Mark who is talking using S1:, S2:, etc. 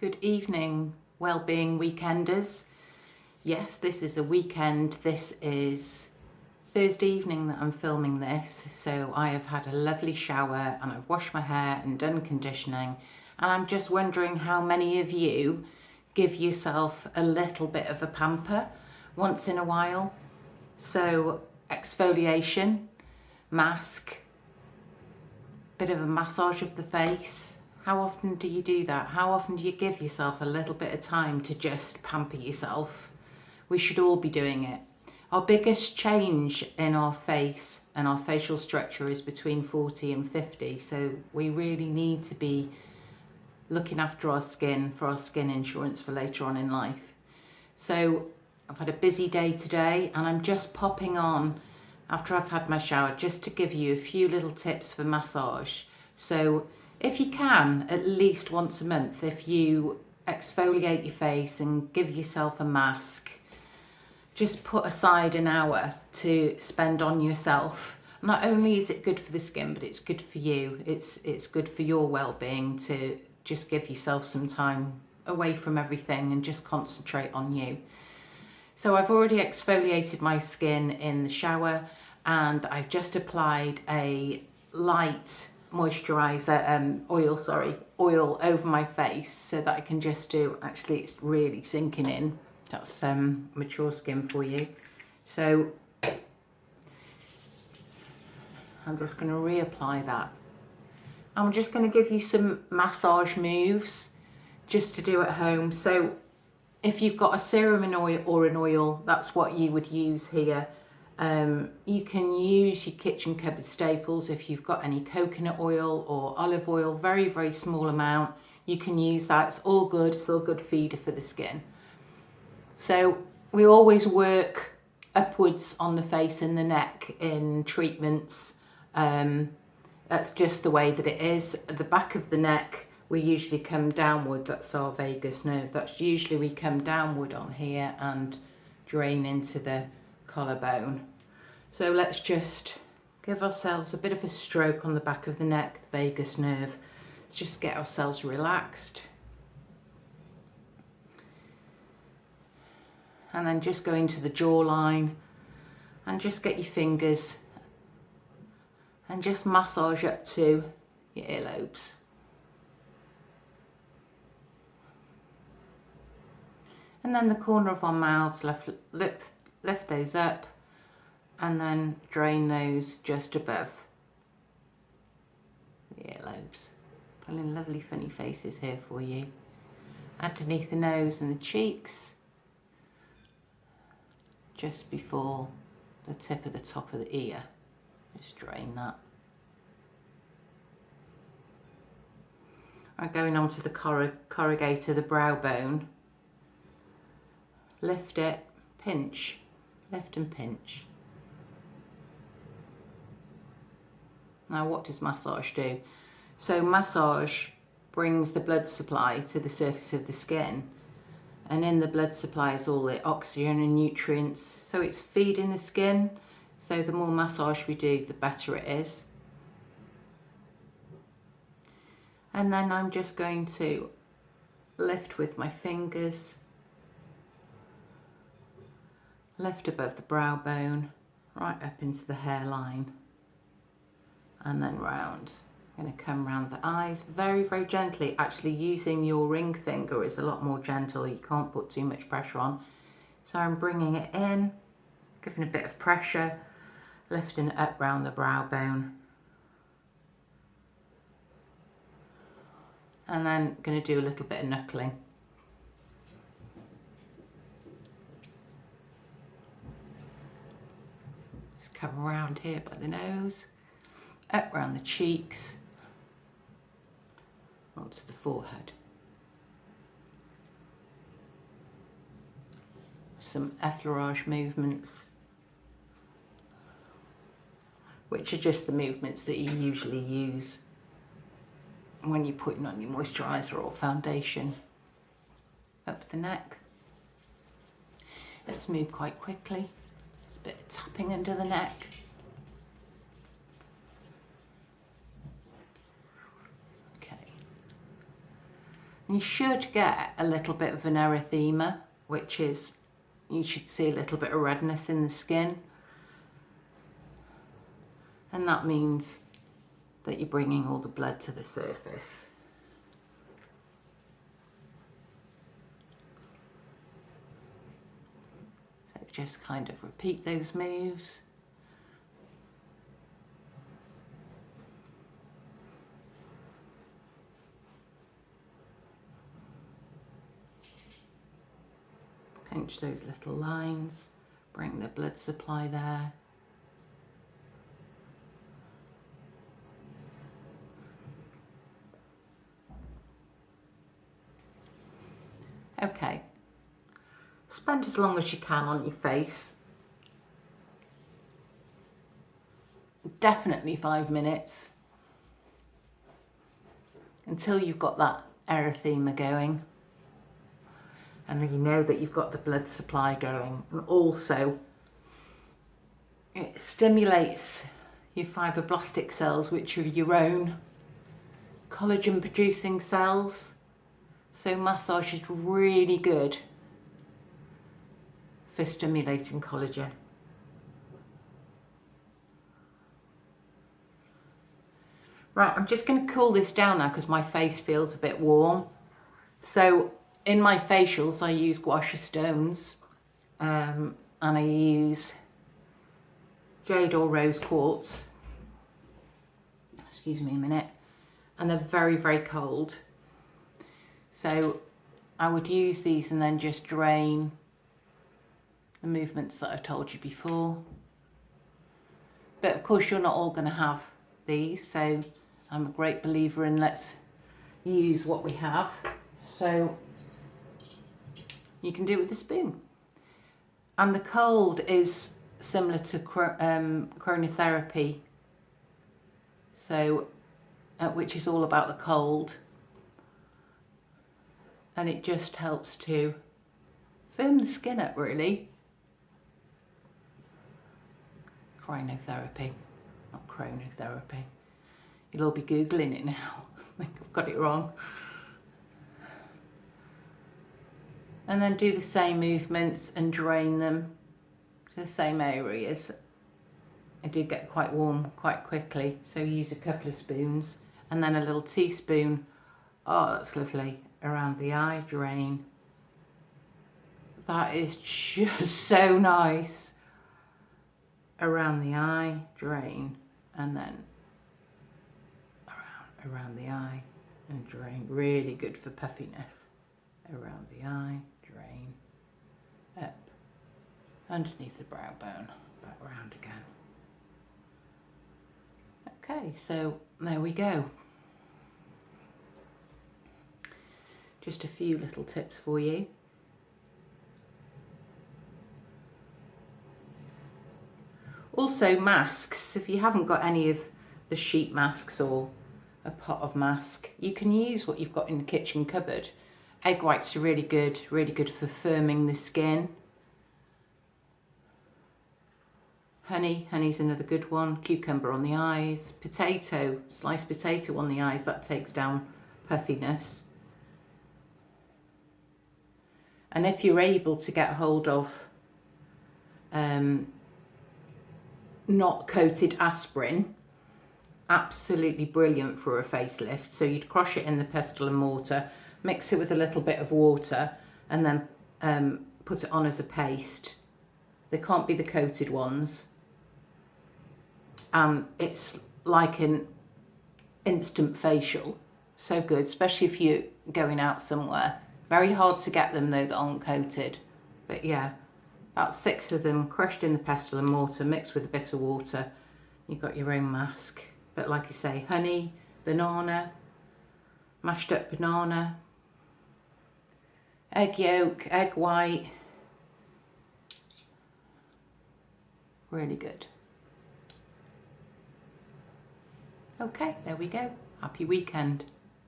S1: Good evening, Wellbeing Weekenders. Yes, this is a weekend. This is Thursday evening that I'm filming this. So I have had a lovely shower and I've washed my hair and done conditioning. And I'm just wondering how many of you give yourself a little bit of a pamper once in a while. So exfoliation, mask, bit of a massage of the face. How often do you do that? How often do you give yourself a little bit of time to just pamper yourself? We should all be doing it. Our biggest change in our face and our facial structure is between 40 and 50. So we really need to be looking after our skin for our skin insurance for later on in life. So I've had a busy day today and I'm just popping on after I've had my shower just to give you a few little tips for massage. So if you can, at least once a month, if you exfoliate your face and give yourself a mask, just put aside an hour to spend on yourself. Not only is it good for the skin, but it's good for you. It's good for your well-being to just give yourself some time away from everything and just concentrate on you. So I've already exfoliated my skin in the shower and I've just applied a light moisturizer, oil over my face so that I can just do, actually it's really sinking in. That's mature skin for you. So I'm just going to reapply that. I'm just going to give you some massage moves just to do at home. So if you've got a serum and oil or an oil, that's what you would use here. You can use your kitchen cupboard staples if you've got any coconut oil or olive oil, very, very small amount. You can use that. It's all good. It's all good feeder for the skin. So we always work upwards on the face and the neck in treatments. That's just the way that it is. At the back of the neck, we usually come downward. That's our vagus nerve. That's usually we come downward on here and drain into the collarbone. So let's just give ourselves a bit of a stroke on the back of the neck, the vagus nerve. Let's just get ourselves relaxed. And then just go into the jawline and just get your fingers and just massage up to your earlobes. And then the corner of our mouths, lift those up and then drain those just above the earlobes. Pulling lovely funny faces here for you. Underneath the nose and the cheeks, just before the tip of the top of the ear. Just drain that. I'm going on to the corrugator, the brow bone. Lift it, pinch, lift and pinch. Now what does massage do? So massage brings the blood supply to the surface of the skin, and in the blood supply is all the oxygen and nutrients, so it's feeding the skin. So the more massage we do, the better it is. And then I'm just going to lift with my fingers, lift above the brow bone, right up into the hairline, and then round. I'm going to come round the eyes very, very gently. Actually, using your ring finger is a lot more gentle. You can't put too much pressure on. So I'm bringing it in, giving a bit of pressure, lifting it up round the brow bone. And then going to do a little bit of knuckling. Just come around here by the nose, up around the cheeks, onto the forehead. Some effleurage movements, which are just the movements that you usually use when you're putting on your moisturiser or foundation. Up the neck. Let's move quite quickly. There's a bit of tapping under the neck. And you should get a little bit of an erythema, which is, you should see a little bit of redness in the skin. And that means that you're bringing all the blood to the surface. So just kind of repeat those moves. Pinch those little lines, bring the blood supply there. Okay, spend as long as you can on your face. Definitely 5 minutes until you've got that erythema going. And then you know that you've got the blood supply going. And also, it stimulates your fibroblastic cells, which are your own collagen producing cells. So massage is really good for stimulating collagen. Right, I'm just going to cool this down now because my face feels a bit warm. So in my facials I use gua sha stones and I use jade or rose quartz. Excuse me a minute. And they're very, very cold. So I would use these and then just drain the movements that I've told you before. But of course you're not all going to have these, so I'm a great believer in let's use what we have. So you can do it with a spoon. And the cold is similar to cryotherapy, so which is all about the cold. And it just helps to firm the skin up, really. Cryotherapy, not chronotherapy. You'll all be Googling it now. I think I've got it wrong. And then do the same movements and drain them to the same areas. I do get quite warm quite quickly, so use a couple of spoons and then a little teaspoon. Oh, that's lovely. Around the eye, drain. That is just so nice. Around the eye, drain, and then around the eye and drain. Really good for puffiness. Around the eye, drain, up, underneath the brow bone, back round again. Okay, so there we go. Just a few little tips for you. Also masks, if you haven't got any of the sheet masks or a pot of mask, you can use what you've got in the kitchen cupboard. Egg whites are really good for firming the skin. Honey's another good one. Cucumber on the eyes. Potato, sliced potato on the eyes, that takes down puffiness. And if you're able to get hold of not coated aspirin, absolutely brilliant for a facelift. So you'd crush it in the pestle and mortar, mix it with a little bit of water, and then put it on as a paste. They can't be the coated ones. And it's like an instant facial. So good, especially if you're going out somewhere. Very hard to get them though that aren't coated. But yeah, about 6 of them crushed in the pestle and mortar, mixed with a bit of water. You've got your own mask. But like I say, honey, banana, mashed up banana, egg yolk, egg white. Really good. Okay, there we go. Happy weekend.